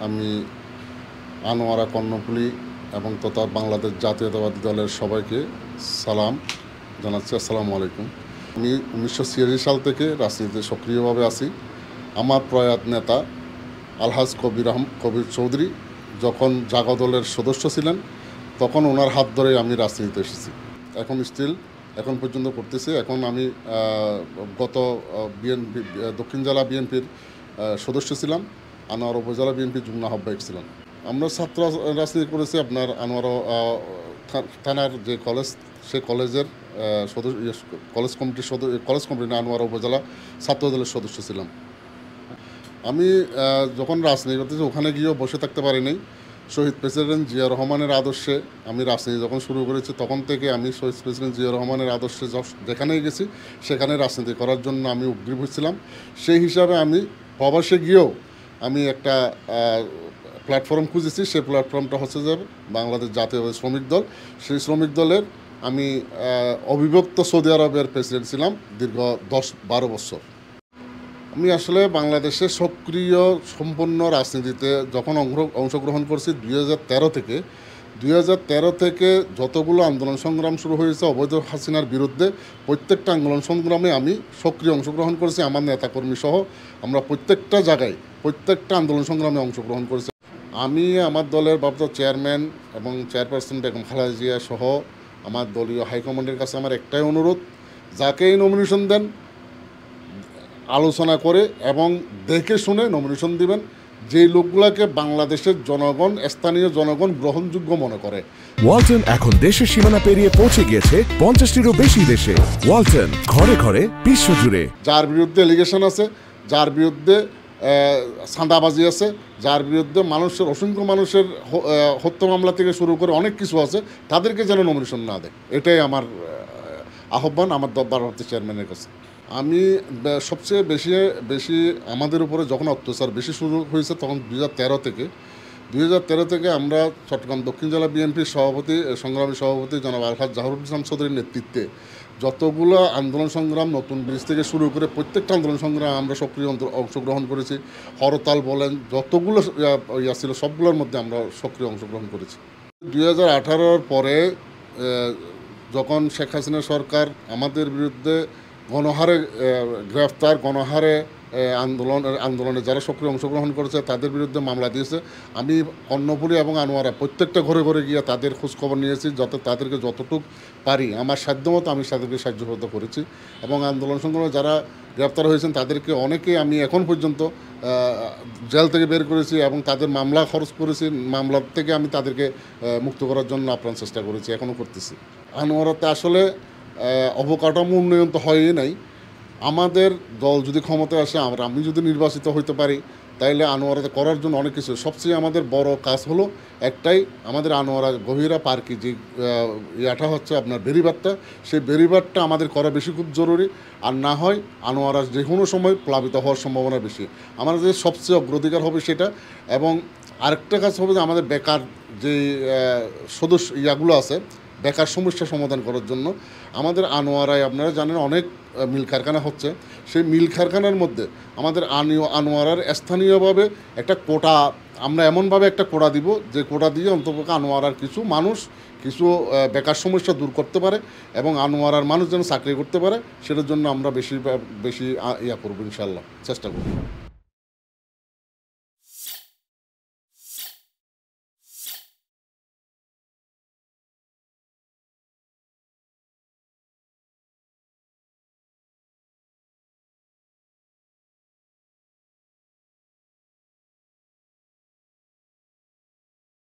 আমি আনোয়ারা কর্ণফুলী এবং তথা বাংলাদেশ জাতীয়তাবাদী দলের সবাইকে সালাম জানাচ্ছি। আসসালামু আলাইকুম। আমি 1986 সাল থেকে রাজনীতিতে সক্রিয়ভাবে আছি। আমার প্রয়াত নেতা আলহাজ কবির চৌধুরী যখন জাগা দলের সদস্য ছিলেন, তখন ওনার হাত ধরে আমি রাজনীতিতে এসেছি। এখন পর্যন্ত করতেছি। এখন আমি গত বিএনপি দক্ষিণ জেলা বিএনপির সদস্য ছিলাম, আনোয়ারা উপজেলা বিএনপির যুগ্ম আহ্বায়ক ছিলাম। আমরা ছাত্র রাজনীতি করেছি। আপনার আনোয়ারা থানার যে কলেজ, সেই কলেজের কলেজ কমিটি না, আনোয়ারা উপজেলা ছাত্র দলের সদস্য ছিলাম। আমি যখন রাজনীতি করতেছি, ওখানে গিয়েও বসে থাকতে পারিনি। শহীদ প্রেসিডেন্ট জিয়া রহমানের আদর্শে আমি রাজনীতি যখন শুরু করেছি, তখন থেকে আমি শহীদ প্রেসিডেন্ট জিয়া রহমানের আদর্শে যেখানেই গেছি সেখানে রাজনীতি করার জন্য আমি উদ্গ্রীব হচ্ছিলাম। সেই হিসাবে আমি প্রবাসে গিয়েও আমি একটা প্ল্যাটফর্ম খুঁজেছি। সেই প্ল্যাটফর্মটা হচ্ছে যে বাংলাদেশ জাতীয়তাবাদী শ্রমিক দল। সেই শ্রমিক দলের আমি অবিভক্ত সৌদি আরবের প্রেসিডেন্ট ছিলাম দীর্ঘ 10-12 বছর। আমি আসলে বাংলাদেশে সক্রিয় সম্পন্ন রাজনীতিতে যখন অংশগ্রহণ করছি 2013 থেকে যতগুলো আন্দোলন সংগ্রাম শুরু হয়েছে অবৈধ হাসিনার বিরুদ্ধে, প্রত্যেকটা আন্দোলন সংগ্রামে আমি সক্রিয় অংশগ্রহণ করেছি। আমার নেতাকর্মী সহ আমরা প্রত্যেকটা জায়গায় প্রত্যেকটা আন্দোলন সংগ্রামে অংশগ্রহণ করেছি। আমি আমার দলের ভারপ্রাপ্ত চেয়ারম্যান এবং চেয়ারপারসন বেগম খালেদা জিয়া সহ আমার দলীয় হাইকমান্ডের কাছে আমার একটাই অনুরোধ, যাকেই নমিনেশন দেন আলোচনা করে এবং দেখে শুনে নমিনেশন দিবেন, যে লোকগুলোকে বাংলাদেশের জনগণ, স্থানীয় জনগণ গ্রহণযোগ্য মনে করে। ওয়ালটন এখন দেশের সীমানা পেরিয়ে পৌঁছে গিয়েছে 50টিরও বেশি দেশে। ওয়ালটন, ঘরে ঘরে বিশ্বজুড়ে। যার বিরুদ্ধে এলিগেশন আছে, যার বিরুদ্ধে চাঁদাবাজি আছে, যার বিরুদ্ধে অসংখ্য মানুষের হত্যা মামলা থেকে শুরু করে অনেক কিছু আছে, তাদেরকে যেন নমিনেশন না দেয়, এটাই আমার আহ্বান আমার ভারপ্রাপ্ত চেয়ারম্যানের কাছে। আমি সবচেয়ে বেশি আমাদের উপরে যখন অত্যাচার বেশি শুরু হয়েছে তখন 2013 থেকে আমরা চট্টগ্রাম দক্ষিণ জেলা বিএনপির সংগ্রামী সভাপতি জনাব আলহাজ জাহরুল ইসলাম চৌধুরীর নেতৃত্বে যতগুলো আন্দোলন সংগ্রাম, নতুন ব্রিজ থেকে শুরু করে প্রত্যেকটা আন্দোলন সংগ্রাম আমরা সক্রিয় অংশগ্রহণ করেছি। হরতাল বলেন, যতগুলো ছিল সবগুলোর মধ্যে আমরা সক্রিয় অংশগ্রহণ করেছি। 2018 পরে যখন শেখ হাসিনা সরকার আমাদের বিরুদ্ধে গণহারে গ্রেফতার, গণহারে আন্দোলনে যারা সক্রিয় অংশগ্রহণ করেছে তাদের বিরুদ্ধে মামলা দিয়েছে, আমি কর্ণফুলী এবং আনোয়ারা প্রত্যেকটা ঘরে ঘরে গিয়ে তাদের খোঁজখবর নিয়েছি, যাতে তাদেরকে যতটুকু পারি আমার সাধ্যমতো আমি তাদেরকে সাহায্য করেছি। এবং আন্দোলন সংগ্রামে যারা গ্রেফতার হয়েছেন তাদেরকে অনেকেই আমি এখন পর্যন্ত জেল থেকে বের করেছি এবং তাদের মামলা খরচ করেছি। মামলার থেকে আমি তাদেরকে মুক্ত করার জন্য আপ্রাণ চেষ্টা করেছি, এখনও করতেছি। আনোয়ারাতে আসলে অবকাঠামো উন্নয়ন তো হয়ই নাই। আমাদের দল যদি ক্ষমতায় আসে, আমি যদি নির্বাচিত হইতে পারি, তাইলে আনোয়ারাতে করার জন্য অনেক কিছু। সবচেয়ে আমাদের বড় কাজ হলো একটাই, আমাদের আনোয়ারা গভীরা পার্কে যে ইয়াটা হচ্ছে আপনার বেড়িবাঁধটা, সেই বেড়িবাঁধটা আমাদের করা বেশি খুব জরুরি। আর না হয় আনোয়ারা যে কোনো সময় প্লাবিত হওয়ার সম্ভাবনা বেশি। আমাদের সবচেয়ে অগ্রাধিকার হবে সেটা। এবং আরেকটা কাজ হবে যে আমাদের বেকার যে ইয়াগুলো আছে, বেকার সমস্যা সমাধান করার জন্য আমাদের আনোয়ারায় আপনারা জানেন অনেক মিল কারখানা হচ্ছে। সেই মিল কারখানার মধ্যে আমাদের আনোয়ারার স্থানীয়ভাবে একটা কোটা, আমরা এমনভাবে একটা কোটা দিব যে কোটা দিয়ে অন্তপক্ষে আনোয়ারার কিছু মানুষ কিছু বেকার সমস্যা দূর করতে পারে এবং আনোয়ারার মানুষ যেন চাকরি করতে পারে, সেটার জন্য আমরা বেশি ইয়া করবো, ইনশাল্লাহ চেষ্টা করব।